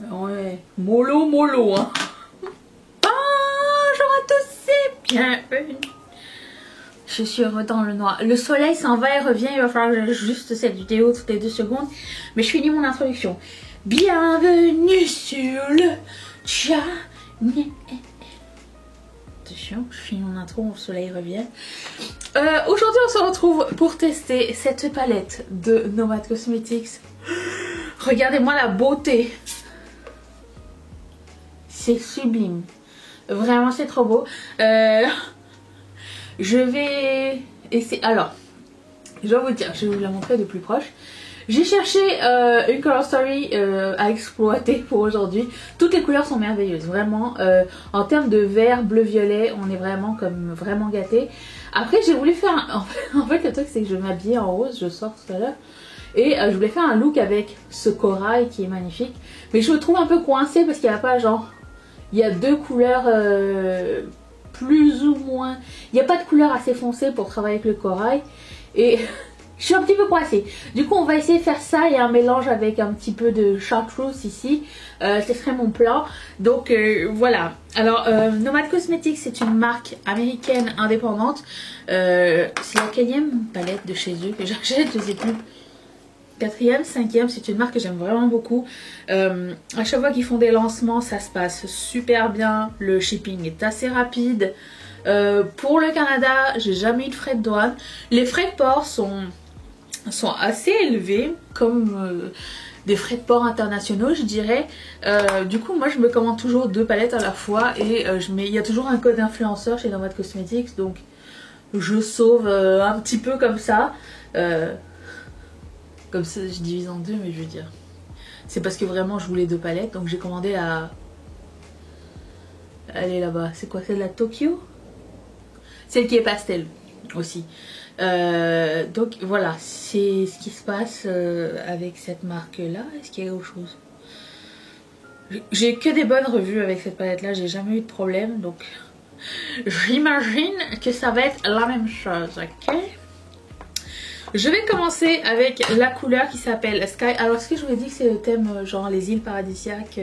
Ouais, mollo mollo hein. Bonjour à tous, c'est bienvenue. Je suis dans le noir. Le soleil s'en va et revient, il va falloir que j'ajuste cette vidéo toutes les 2 secondes. Mais je finis mon introduction. Bienvenue sur le chat. Attention, je finis mon intro, le soleil revient. Aujourd'hui on se retrouve pour tester cette palette de Nomad Cosmetics. Regardez-moi la beauté. C'est sublime. Vraiment c'est trop beau. Je vais essayer. Alors, je vais vous dire, je vais vous la montrer de plus proche. J'ai cherché une color story à exploiter pour aujourd'hui. Toutes les couleurs sont merveilleuses, vraiment. En termes de vert, bleu, violet, on est vraiment vraiment gâtés. Après, j'ai voulu faire en fait, le truc c'est que je vais m'habiller en rose, je sors tout à l'heure. Et je voulais faire un look avec ce corail qui est magnifique. Mais je me trouve un peu coincée parce qu'il n'y a pas genre... Il y a 2 couleurs plus ou moins... Il n'y a pas de couleur assez foncée pour travailler avec le corail. Et je suis un petit peu coincée. Du coup on va essayer de faire ça. Il y a un mélange avec un petit peu de chartreuse ici. Ce serait mon plan. Donc voilà. Alors Nomad Cosmetics c'est une marque américaine indépendante. C'est la 4e palette de chez eux que j'achète. Je sais plus. 4e, 5e, c'est une marque que j'aime vraiment beaucoup. À chaque fois qu'ils font des lancements, ça se passe super bien. Le shipping est assez rapide. Pour le Canada, j'ai jamais eu de frais de douane. Les frais de port sont assez élevés, comme des frais de port internationaux, je dirais. Du coup, moi, je me commande toujours 2 palettes à la fois. Et il y a toujours un code influenceur chez Nomad Cosmetics. Donc, je sauve un petit peu comme ça. Comme ça, je divise en 2, mais je veux dire... C'est parce que vraiment, je voulais 2 palettes. Donc, j'ai commandé à... Elle est là-bas. C'est quoi? C'est de la Tokyo? Celle qui est pastel aussi. Donc, voilà. C'est ce qui se passe avec cette marque-là. Est-ce qu'il y a autre chose? J'ai que des bonnes revues avec cette palette-là. J'ai jamais eu de problème. Donc, j'imagine que ça va être la même chose. Ok? Je vais commencer avec la couleur qui s'appelle Sky. Alors, est-ce que je vous ai dit que c'est le thème genre les îles paradisiaques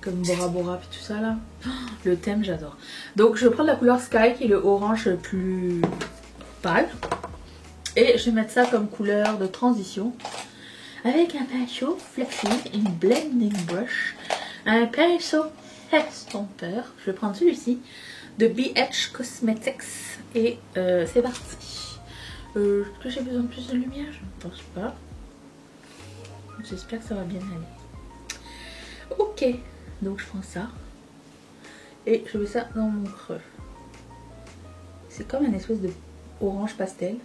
comme Bora Bora puis tout ça là. Le thème, j'adore. Donc, je vais prendre la couleur Sky qui est le orange le plus pâle. Et je vais mettre ça comme couleur de transition. Avec un pinceau flexible, une blending brush, un pinceau estompeur. Je vais prendre celui-ci de BH Cosmetics. Et c'est parti. Est-ce que j'ai besoin de plus de lumière? Je ne pense pas. J'espère que ça va bien aller. Ok. Donc je prends ça. Et je mets ça dans mon creux. C'est comme un espèce de orange pastel.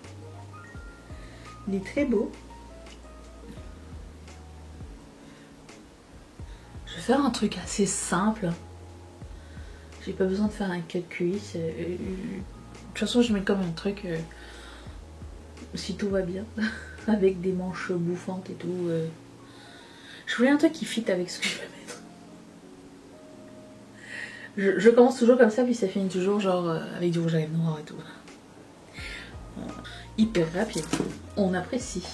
Il est très beau. Je vais faire un truc assez simple. J'ai pas besoin de faire un cut cuisse. De toute façon, je mets comme un truc, si tout va bien, avec des manches bouffantes et tout. Je voulais un truc qui fit avec ce que je vais mettre. Je commence toujours comme ça, puis ça finit toujours genre avec du rouge à lèvres noir et tout. Hyper rapide, on apprécie.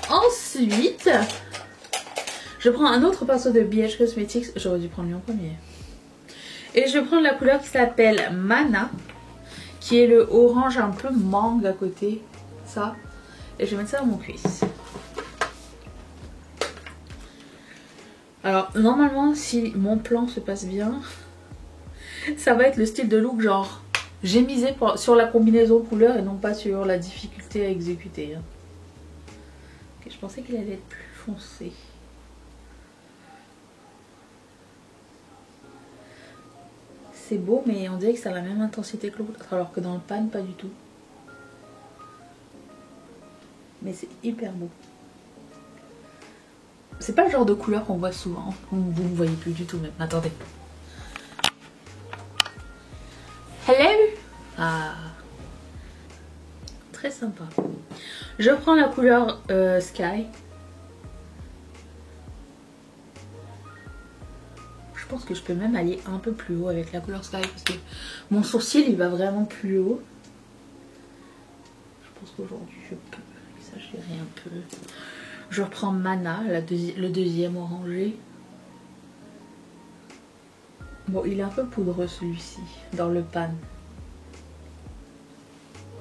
Ensuite, je prends un autre pinceau de BH Cosmetics, j'aurais dû prendre lui en premier. Et je vais prendre la couleur qui s'appelle Mana. Qui est le orange un peu mangue à côté, ça. Et je vais mettre ça dans mon cuisse. Alors normalement si mon plan se passe bien, ça va être le style de look genre j'ai misé sur la combinaison couleur et non pas sur la difficulté à exécuter. Hein. Okay, je pensais qu'il allait être plus foncé. C'est beau, mais on dirait que ça a la même intensité que l'autre, alors que dans le pan, pas du tout. Mais c'est hyper beau. C'est pas le genre de couleur qu'on voit souvent. Vous ne voyez plus du tout même. Attendez. Hello. Ah. Très sympa. Je prends la couleur Sky. Je pense que je peux même aller un peu plus haut avec la couleur Sky parce que mon sourcil il va vraiment plus haut. Je pense qu'aujourd'hui je peux exagérer un peu. Je reprends Mana, le deuxième orangé. Bon, il est un peu poudreux celui-ci, dans le pan.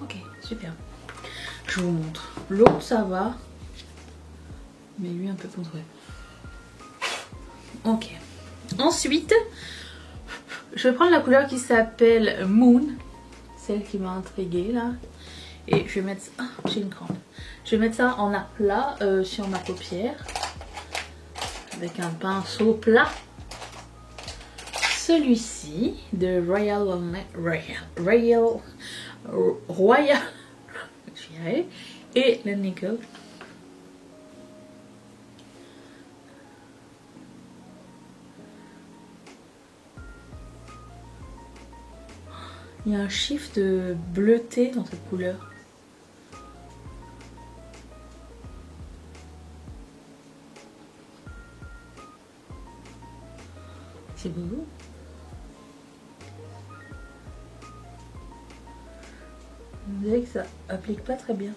Ok, super. Je vous montre. L'autre, ça va. Mais lui, un peu poudreux. Ok. Ensuite, je vais prendre la couleur qui s'appelle Moon. Celle qui m'a intriguée, là. Et je vais mettre... Ah, j'ai une crampe. Je vais mettre ça en aplat sur ma paupière. Avec un pinceau plat. Celui-ci de Royal et le Nickel. Il y a un shift de bleuté dans cette couleur. C'est beau. Vous voyez que ça applique pas très bien.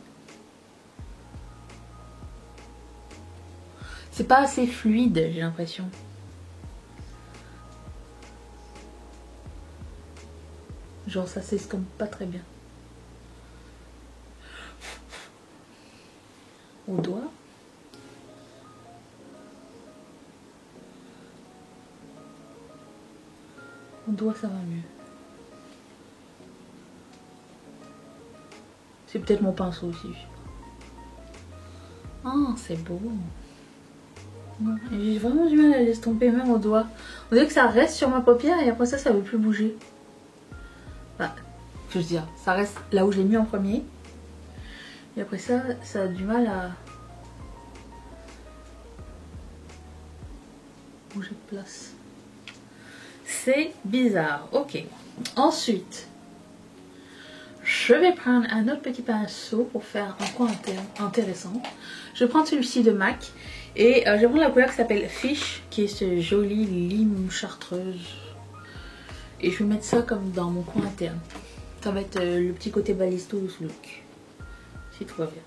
C'est pas assez fluide, j'ai l'impression. Genre ça s'estompe pas très bien. Au doigt. Au doigt ça va mieux. C'est peut-être mon pinceau aussi. Ah, c'est beau. J'ai vraiment du mal à l'estomper même au doigt. On dirait que ça reste sur ma paupière et après ça, ça veut plus bouger. Enfin, je veux dire, ça reste là où j'ai mis en premier. Et après ça, ça a du mal à bouger de place. C'est bizarre. Ok. Ensuite, je vais prendre un autre petit pinceau pour faire un coin intéressant. Je vais prendre celui-ci de MAC. Et je vais prendre la couleur qui s'appelle Fish, qui est ce joli lime chartreuse. Et je vais mettre ça comme dans mon coin interne. Ça va être le petit côté Balistos look. Si tout va bien.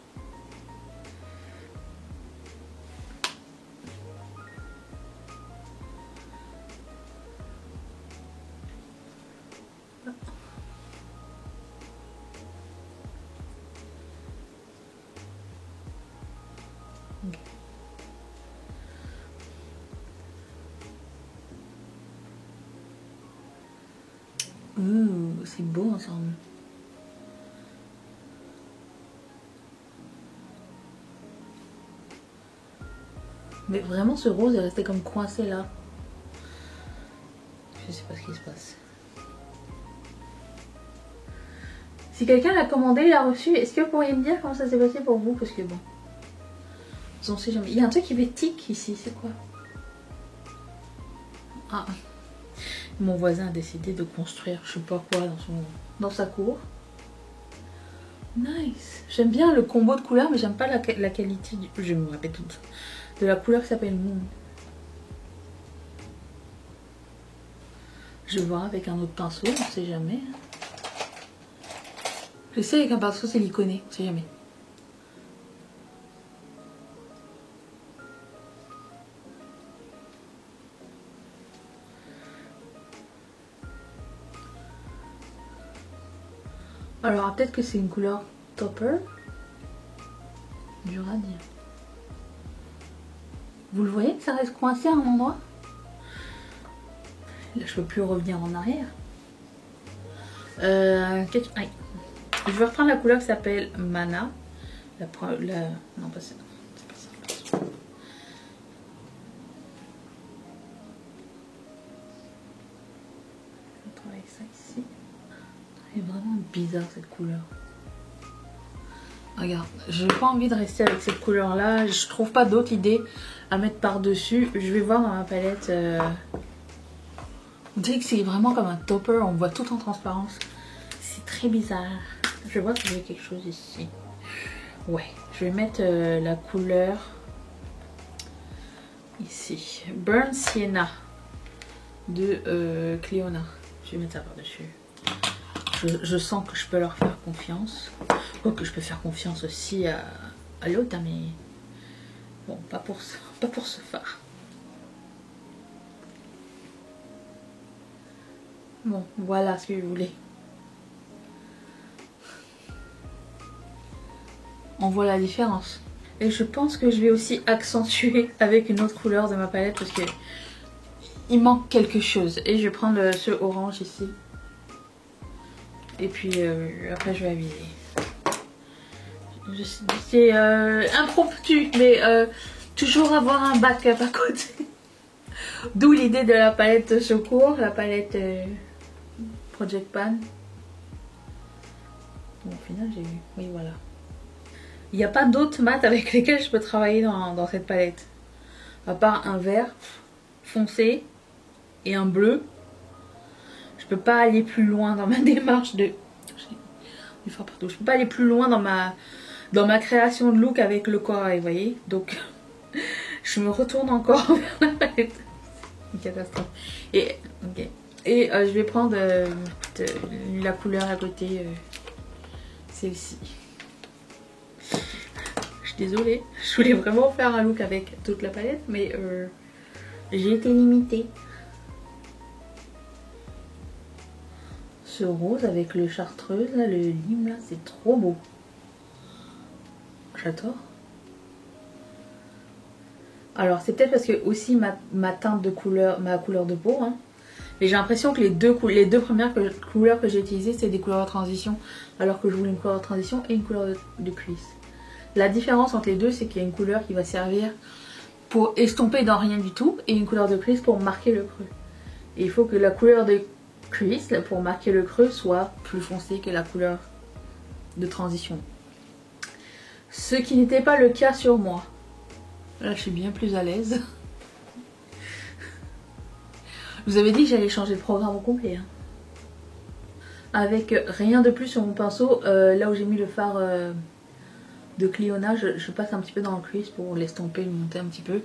C'est beau ensemble. Mais vraiment ce rose est resté comme coincé là. Je sais pas ce qui se passe. Si quelqu'un l'a commandé, l'a reçu, est-ce que vous pourriez me dire comment ça s'est passé pour vous? Parce que bon, on sait jamais. Il y a un truc qui fait tic ici, c'est quoi? Ah, mon voisin a décidé de construire je sais pas quoi dans sa cour. Nice. J'aime bien le combo de couleurs, mais j'aime pas la qualité du... Je me répète tout. De la couleur qui s'appelle Moon. Je vais voir avec un autre pinceau, on sait jamais. J'essaie avec un pinceau siliconé, on sait jamais. Alors peut-être que c'est une couleur topper. Dur à dire. Vous le voyez que ça reste coincé à un endroit? Là je peux plus revenir en arrière. Je vais reprendre la couleur qui s'appelle Mana. Non pas ça. C'est pas ça. Je vais travailler ça ici. Elle est vraiment bizarre cette couleur. Regarde, j'ai pas envie de rester avec cette couleur là. Je trouve pas d'autres idées à mettre par dessus. Je vais voir dans ma palette. On dirait que c'est vraiment comme un topper. On voit tout en transparence. C'est très bizarre. Je vais voir si j'ai quelque chose ici. Ouais, je vais mettre la couleur ici. Burn Sienna de Cleona. Je vais mettre ça par dessus. Je sens que je peux leur faire confiance. Quoique je peux faire confiance aussi à l'autre, mais Bon, pas pour ce fard. Bon, voilà ce que je voulais. On voit la différence. Et je pense que je vais aussi accentuer avec une autre couleur de ma palette parce que il manque quelque chose. Et je vais prendre ce orange ici. Et puis après je vais habiller. C'est impromptu, mais toujours avoir un backup à côté. D'où l'idée de la palette secours, la palette Project Pan. Bon, au final j'ai eu, oui voilà. Il n'y a pas d'autres mat avec lesquels je peux travailler dans cette palette. À part un vert foncé et un bleu. Je peux pas aller plus loin dans ma démarche de... Je peux pas aller plus loin dans ma création de look avec le corail, vous voyez. Donc je me retourne encore vers la palette. Une catastrophe. Et, okay. Et je vais prendre la couleur à côté. Celle-ci. Je suis désolée, je voulais vraiment faire un look avec toute la palette, mais j'ai été limitée. Ce rose avec le chartreuse, là, le lime, là, c'est trop beau. J'adore. Alors c'est peut-être parce que aussi ma teinte de couleur, ma couleur de peau, hein. Mais j'ai l'impression que les deux premières couleurs que j'ai utilisées, c'est des couleurs de transition, alors que je voulais une couleur de transition et une couleur de crease. La différence entre les deux, c'est qu'il y a une couleur qui va servir pour estomper dans rien du tout et une couleur de crease pour marquer le creux. Et il faut que la couleur de crease, pour marquer le creux, soit plus foncée que la couleur de transition. Ce qui n'était pas le cas sur moi. Là, je suis bien plus à l'aise. Je vous avais dit que j'allais changer de programme au complet. Hein. Avec rien de plus sur mon pinceau, là où j'ai mis le fard... de Cliona, je passe un petit peu dans le crease pour l'estomper, le monter un petit peu.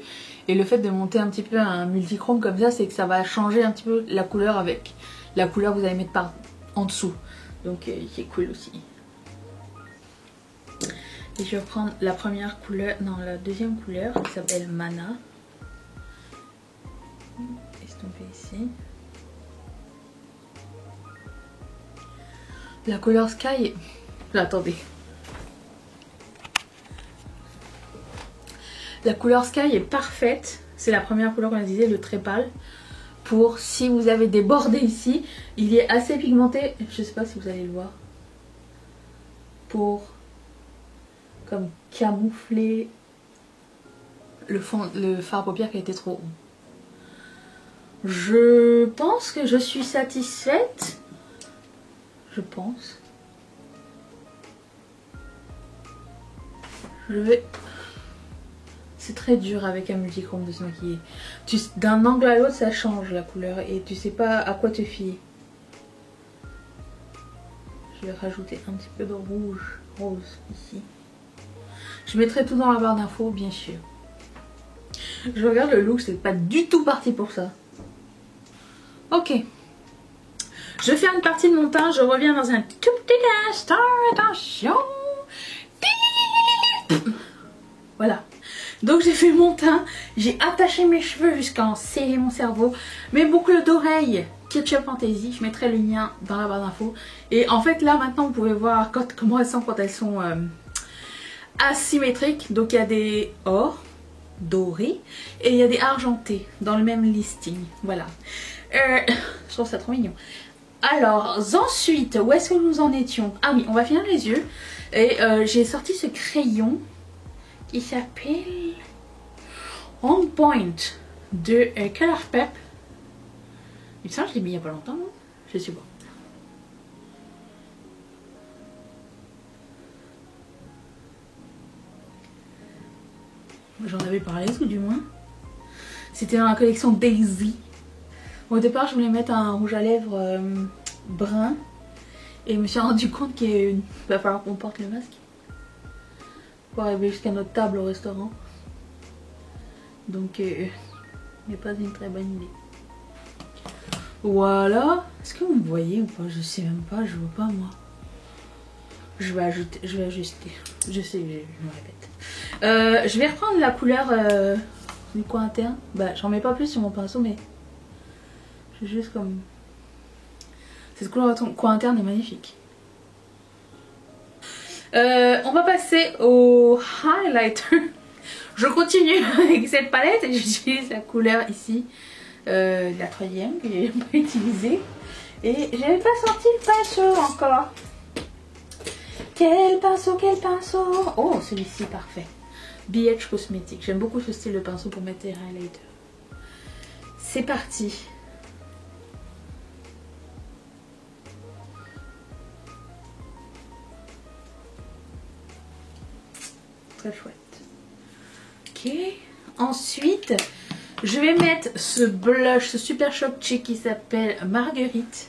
Et le fait de monter un petit peu un multichrome comme ça, c'est que ça va changer un petit peu la couleur avec la couleur que vous allez mettre par en dessous. Donc c'est cool aussi. Et je vais prendre la première couleur, non la deuxième couleur qui s'appelle Mana. Estomper ici. La couleur Sky, attendez. La couleur Sky est parfaite. C'est la première couleur qu'on disait, le très pâle. Pour si vous avez des bordées ici, il est assez pigmenté. Je sais pas si vous allez le voir. Pour comme camoufler le fard à paupières qui a été trop haut. Je pense que je suis satisfaite. Je pense. Je vais... C'est très dur avec un multichrome de se maquiller. D'un angle à l'autre, ça change la couleur et tu sais pas à quoi te fier. Je vais rajouter un petit peu de rose ici. Je mettrai tout dans la barre d'infos, bien sûr. Je regarde le look, c'est pas du tout parti pour ça. Ok. Je fais une partie de mon teint, je reviens dans un tout petit instant. Attention. Voilà. Donc j'ai fait mon teint, j'ai attaché mes cheveux jusqu'à en serrer mon cerveau. Mes boucles d'oreilles, Ketchup Fantasy, je mettrai le lien dans la barre d'infos. Et en fait là maintenant vous pouvez voir comment elles sont quand elles sont asymétriques. Donc il y a des or, dorés, et il y a des argentés dans le même listing. Voilà. Je trouve ça trop mignon. Alors ensuite, où est-ce que nous en étions? Ah oui, on va finir les yeux. Et j'ai sorti ce crayon qui s'appelle On Point de Colourpop. Il me semble que je l'ai mis il n'y a pas longtemps, non? Je sais pas. J'en avais parlé tout du moins. C'était dans la collection Daisy. Au départ je voulais mettre un rouge à lèvres brun. Et je me suis rendu compte qu'il va falloir qu'on porte le masque pour arriver jusqu'à notre table au restaurant. Donc n'est pas une très bonne idée. Voilà. Est-ce que vous me voyez ou pas? Je sais même pas, je vois pas moi. Je vais ajuster. Je sais, je me répète. Je vais reprendre la couleur du coin interne. Bah, j'en mets pas plus sur mon pinceau, mais je vais juste comme... Cette couleur de coin interne est magnifique. On va passer au highlighter. Je continue avec cette palette et j'utilise la couleur ici, la troisième que j'ai pas utilisée. Et j'avais pas sorti le pinceau encore. Quel pinceau, quel pinceau! Oh, celui-ci, parfait. BH Cosmetics. J'aime beaucoup ce style de pinceau pour mettre les highlighters. C'est parti. Très chouette. Ok. Ensuite, je vais mettre ce blush, ce super shop chic qui s'appelle Marguerite.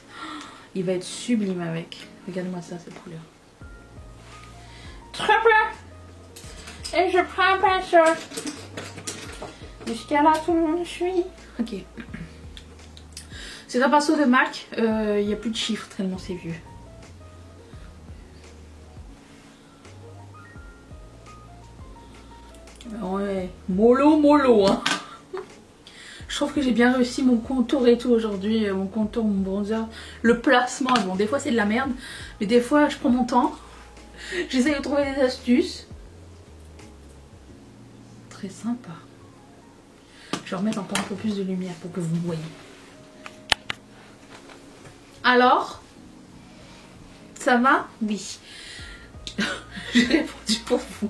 Il va être sublime avec. Regarde-moi ça, cette couleur. Très bien. Et je prends un pinceau. Jusqu'à là, tout le monde suit. Ok. C'est un pinceau de MAC. Il n'y a plus de chiffres tellement c'est vieux. Ouais, mollo hein. Je trouve que j'ai bien réussi mon contour et tout aujourd'hui, mon contour, mon bronzer, le placement. Bon, des fois c'est de la merde, mais des fois je prends mon temps, j'essaie de trouver des astuces. Très sympa. Je vais remettre encore un peu plus de lumière pour que vous me voyez. Alors, ça va? Oui. J'ai répondu pour vous.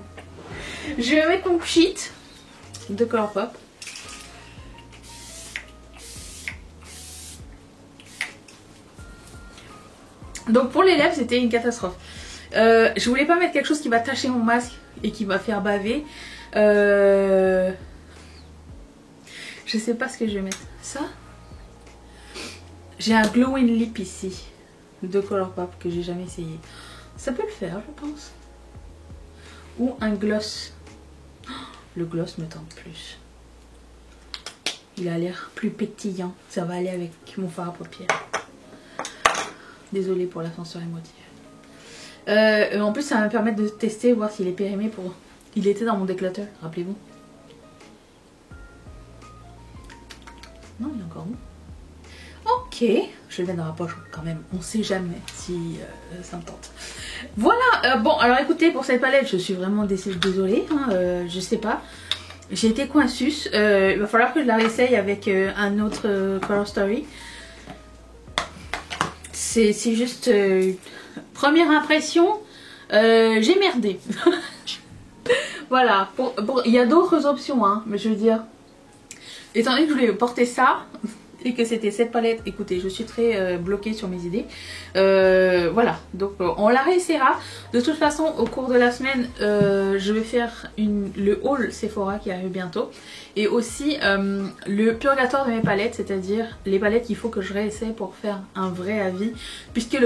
Je vais mettre mon sheet de Colourpop. Donc pour les lèvres c'était une catastrophe. Je voulais pas mettre quelque chose qui va tacher mon masque et qui va faire baver. Je sais pas ce que je vais mettre. Ça. J'ai un glowing lip ici de Colourpop que j'ai jamais essayé. Ça peut le faire je pense. Ou un gloss. Le gloss me tente plus. Il a l'air plus pétillant. Ça va aller avec mon fard à paupières. Désolée pour l'ascenseur émotif. En plus ça va me permettre de tester, voir s'il est périmé pour... Il était dans mon déclateur, rappelez-vous. Non, il est encore bon. Ok, je le mets dans la poche quand même. On sait jamais si ça me tente. Voilà, bon alors écoutez, pour cette palette je suis vraiment désolée, hein, je sais pas. J'ai été coinsus, il va falloir que je la réessaye avec un autre Color Story. C'est juste première impression, j'ai merdé. Voilà, il y a d'autres options, hein, mais je veux dire, étant donné que je voulais porter ça et que c'était cette palette, écoutez, je suis très bloquée sur mes idées. Voilà, donc on la réessayera. De toute façon, au cours de la semaine, je vais faire le haul Sephora qui arrive bientôt. Et aussi le purgatoire de mes palettes, c'est-à-dire les palettes qu'il faut que je réessaye pour faire un vrai avis. Puisque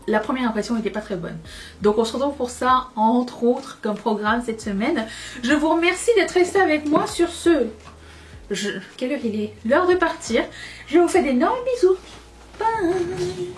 la première impression n'était pas très bonne. Donc on se retrouve pour ça, entre autres, comme programme cette semaine. Je vous remercie d'être resté avec moi sur ce... Quelle heure il est? L'heure de partir. Je vous fais d'énormes bisous. Bye.